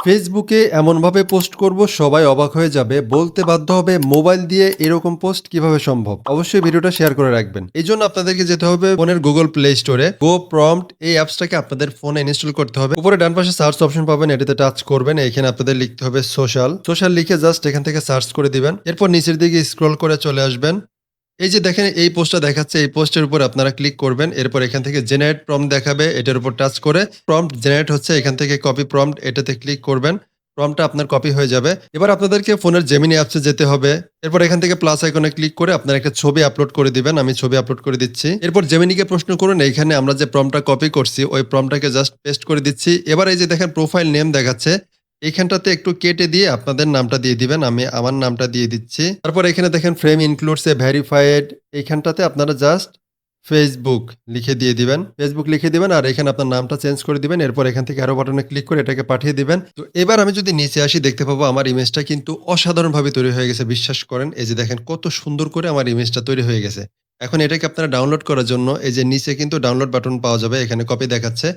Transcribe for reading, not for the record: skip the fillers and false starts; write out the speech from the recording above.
ফেসবুকে এমনভাবে পোস্ট করব সবাই অবাক হয়ে যাবে। বলতে বাধ্য হবে মোবাইল দিয়ে এরকম পোস্ট কিভাবে সম্ভব? অবশ্যই ভিডিওটা শেয়ার করে রাখবেন। এজন্য আপনাদেরকে যেতে হবে ফোনের Google Play Store এ। Go Prompt এই অ্যাপসটাকে আপনাদের ফোনে ইনস্টল করতে হবে। উপরে ডান পাশে সার্চ অপশন পাবেন, এটাতে টাচ করবেন। এখানে আপনাদের লিখতে হবে সোশ্যাল। সোশ্যাল লিখে জাস্ট এখান থেকে সার্চ করে দিবেন। এরপর নিচের দিকে স্ক্রল করে চলে আসবেন। এই যে দেখেন এই পোস্টটা দেখাচ্ছে, এই পোস্টের উপর আপনারা ক্লিক করবেন। এরপর এখান থেকে জেনারেট প্রম্পট দেখাবে, এটার উপর টাচ করে প্রম্পট জেনারেট হচ্ছে, এখান থেকে কপি প্রম্পট এটাতে ক্লিক করবেন। প্রম্পটটা আপনার কপি হয়ে যাবে। এবার আপনাদেরকে ফোনের Gemini অ্যাপসে যেতে হবে। এরপর এখান থেকে প্লাস আইকনে ক্লিক করে আপনারা একটা ছবি আপলোড করে দিবেন। আমি ছবি আপলোড করে দিচ্ছি। এরপর Gemini-কে প্রশ্ন করুন, এইখানে আমরা যে প্রম্পটটা কপি করছি ওই প্রম্পটটাকে জাস্ট পেস্ট করে দিচ্ছি। এবার এই যে দেখেন প্রোফাইল নেম দেখাচ্ছে, এইখানটাতে একটু কেটে দিয়ে আপনাদের নামটা দিয়ে দিবেন। আমি আমার নামটা দিয়ে দিচ্ছি। তারপর এখানে দেখেন ফ্রেম ইনক্লুডস এ ভেরিফাইড, এইখানটাতে আপনারা জাস্ট ফেসবুক লিখে দিয়ে দিবেন। ফেসবুক লিখে দিবেন আর এখানে আপনার নামটা চেঞ্জ করে দিবেন। এরপর এখান থেকে অ্যারো বাটনে ক্লিক করে এটাকে পাঠিয়ে দিবেন। তো এবার আমি যদি নিচে আসি দেখতে পাবো আমার ইমেজটা কিন্তু অসাধারণভাবে তৈরি হয়ে গেছে। বিশ্বাস করেন, এই যে দেখেন কত সুন্দর করে আমার ইমেজটা তৈরি হয়ে গেছে। এখন এটাকে আপনারা ডাউনলোড করার জন্য এই যে নিচে কিন্তু ডাউনলোড বাটন পাওয়া যাবে। এখানে কপি দেখাচ্ছে।